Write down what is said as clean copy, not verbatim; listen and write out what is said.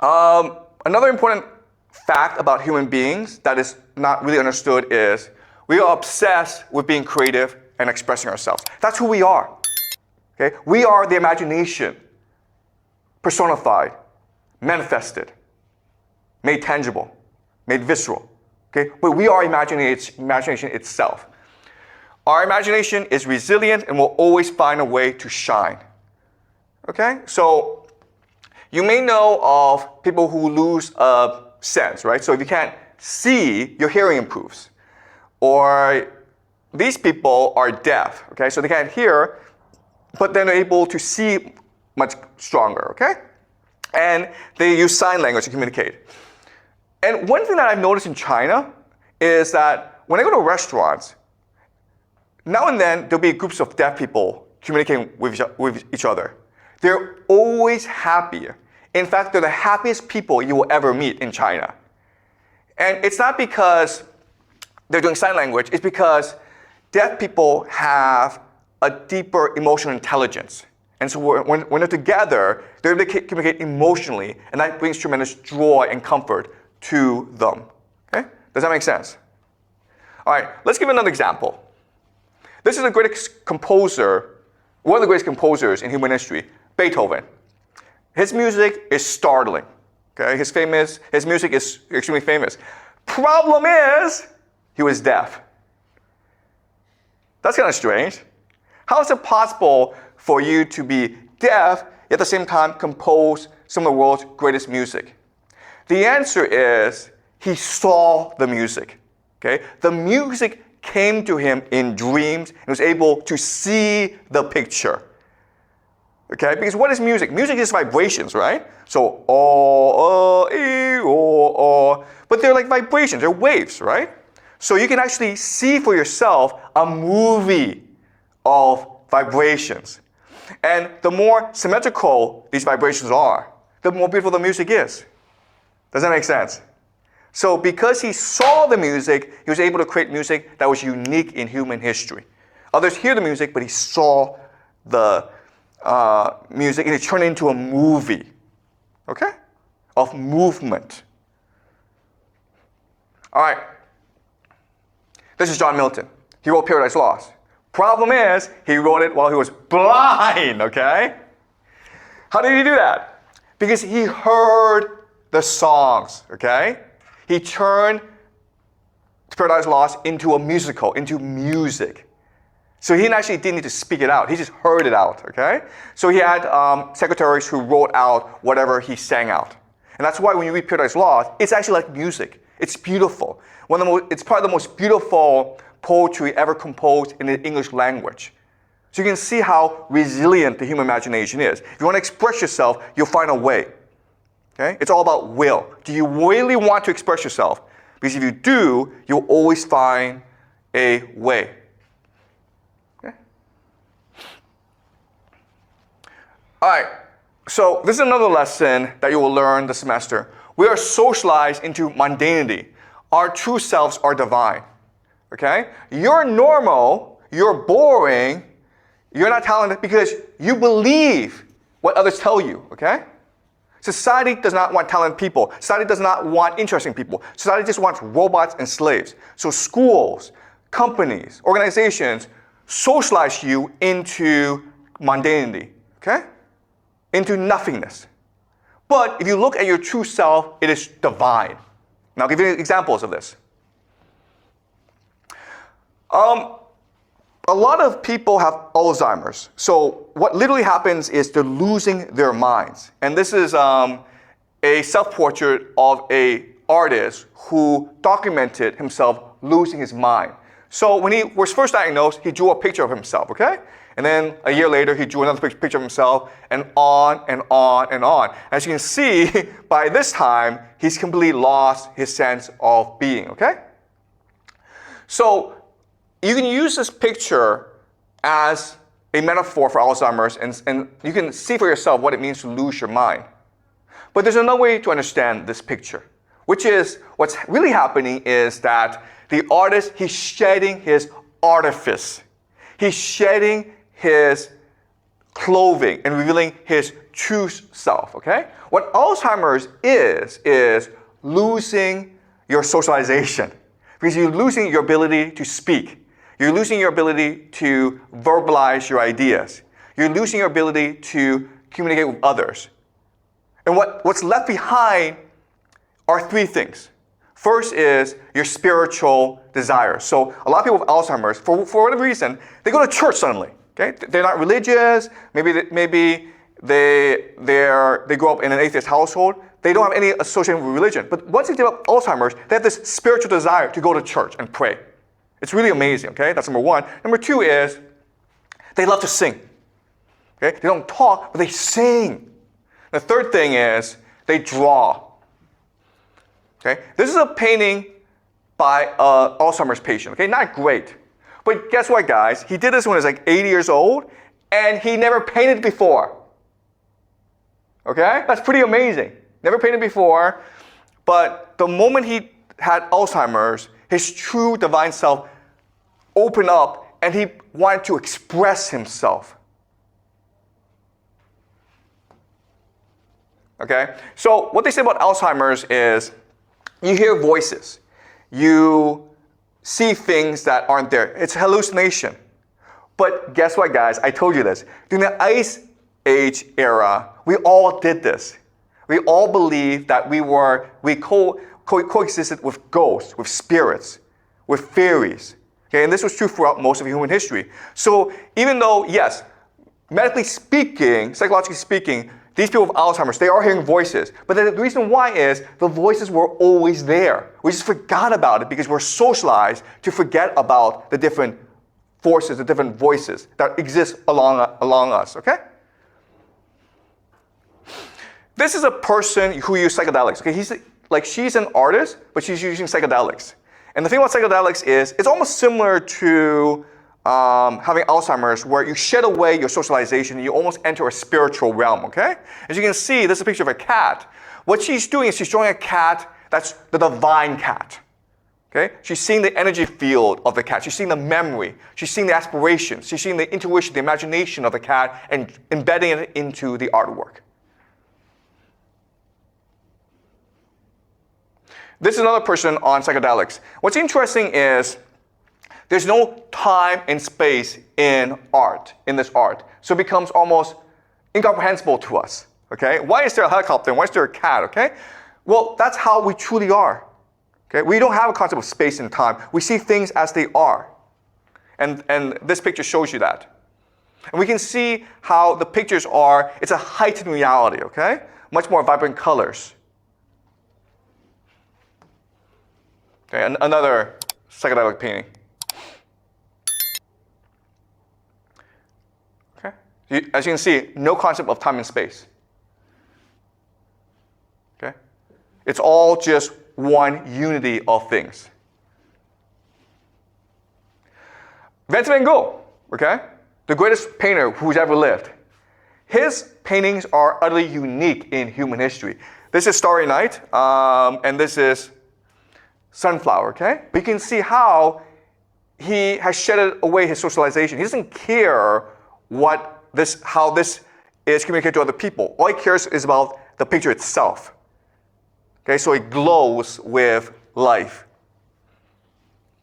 Another important fact about human beings that is not really understood is we are obsessed with being creative and expressing ourselves. That's who we are. Okay? We are the imagination, personified, manifested, made tangible, made visceral. Okay? But we are imagination itself. Our imagination is resilient and will always find a way to shine. Okay? So you may know of people who lose a sense, right? So if you can't see, your hearing improves. Or these people are deaf, okay? So they can't hear, but then they're able to see much stronger, okay? And they use sign language to communicate. And one thing that I've noticed in China is that when I go to restaurants, now and then there'll be groups of deaf people communicating with each other. They're always happy. In fact, they're the happiest people you will ever meet in China. And it's not because they're doing sign language, it's because deaf people have a deeper emotional intelligence. And so when they're together, they're able to communicate emotionally, and that brings tremendous joy and comfort to them. Okay? Does that make sense? All right, let's give another example. This is the greatest composer, one of the greatest composers in human history, Beethoven. His music is startling. Okay? His music is extremely famous. Problem is, he was deaf. That's kind of strange. How is it possible for you to be deaf, yet at the same time compose some of the world's greatest music? The answer is, he saw the music. Okay? The music came to him in dreams and was able to see the picture. Okay? Because what is music? Music is vibrations, right? So, but they're like vibrations, they're waves, right? So you can actually see for yourself a movie of vibrations. And the more symmetrical these vibrations are, the more beautiful the music is. Does that make sense? So because he saw the music, he was able to create music that was unique in human history. Others hear the music, but he saw the music and it turned into a movie, okay, of movement. All right. This is John Milton. He wrote Paradise Lost. Problem is, he wrote it while he was blind, okay? How did he do that? Because he heard the songs, okay? He turned Paradise Lost into a musical, into music. So he actually didn't need to speak it out. He just heard it out, okay? So he had secretaries who wrote out whatever he sang out. And that's why when you read Paradise Lost, it's actually like music. It's beautiful. It's probably the most beautiful poetry ever composed in the English language. So you can see how resilient the human imagination is. If you want to express yourself, you'll find a way. Okay? It's all about will. Do you really want to express yourself? Because if you do, you'll always find a way. Okay? All right. So this is another lesson that you will learn this semester. We are socialized into mundanity. Our true selves are divine. Okay? You're normal, you're boring, you're not talented because you believe what others tell you. Okay? Society does not want talented people. Society does not want interesting people. Society just wants robots and slaves. So schools, companies, organizations socialize you into mundanity. Okay? Into nothingness. But if you look at your true self, it is divine. Now I'll give you examples of this. A lot of people have Alzheimer's. So what literally happens is they're losing their minds. And this is a self-portrait of an artist who documented himself losing his mind. So when he was first diagnosed, he drew a picture of himself, okay? And then a year later, he drew another picture of himself, and on and on and on. As you can see, by this time, he's completely lost his sense of being, okay? So you can use this picture as a metaphor for Alzheimer's, and you can see for yourself what it means to lose your mind. But there's another way to understand this picture, which is what's really happening is that the artist, he's shedding his artifice. He's shedding his clothing and revealing his true self, okay? What Alzheimer's is losing your socialization. Because you're losing your ability to speak. You're losing your ability to verbalize your ideas. You're losing your ability to communicate with others. And what's left behind are three things. First is your spiritual desires. So a lot of people with Alzheimer's, for whatever reason, they go to church suddenly. Okay? They're not religious. Maybe they grow up in an atheist household. They don't have any association with religion. But once they develop Alzheimer's, they have this spiritual desire to go to church and pray. It's really amazing, okay? That's number one. Number two is they love to sing. Okay? They don't talk, but they sing. The third thing is they draw. Okay? This is a painting by an Alzheimer's patient, okay? Not great. But guess what, guys? He did this when he was like 80 years old, and he never painted before. Okay? That's pretty amazing. Never painted before, but the moment he had Alzheimer's, his true divine self opened up and he wanted to express himself. Okay? So what they say about Alzheimer's is you hear voices. You see things that aren't there. It's hallucination. But guess what, guys? I told you this. During the Ice Age era, we all did this. We all believed that we coexisted with ghosts, with spirits, with fairies. Okay, and this was true throughout most of human history. So even though, yes, medically speaking, psychologically speaking, these people with Alzheimer's, they are hearing voices. But the reason why is the voices were always there. We just forgot about it because we're socialized to forget about the different forces, the different voices that exist along us, okay? This is a person who uses psychedelics. Okay, she's an artist, but she's using psychedelics. And the thing about psychedelics is it's almost similar to having Alzheimer's, where you shed away your socialization and you almost enter a spiritual realm, okay? As you can see, this is a picture of a cat. What she's doing is she's showing a cat that's the divine cat. Okay? She's seeing the energy field of the cat. She's seeing the memory. She's seeing the aspirations. She's seeing the intuition, the imagination of the cat, and embedding it into the artwork. This is another person on psychedelics. What's interesting is there's no time and space in this art. So it becomes almost incomprehensible to us. Okay? Why is there a helicopter? Why is there a cat? Okay? Well, that's how we truly are. Okay? We don't have a concept of space and time. We see things as they are. And this picture shows you that. And we can see how the pictures are, it's a heightened reality, okay? Much more vibrant colors. Okay, and another psychedelic painting. Okay, as you can see, no concept of time and space. Okay, it's all just one unity of things. Vincent van Gogh, okay, the greatest painter who's ever lived. His paintings are utterly unique in human history. This is Starry Night, and this is Sunflower, okay? But you can see how he has shedded away his socialization. He doesn't care how this is communicated to other people. All he cares is about the picture itself. Okay, so it glows with life.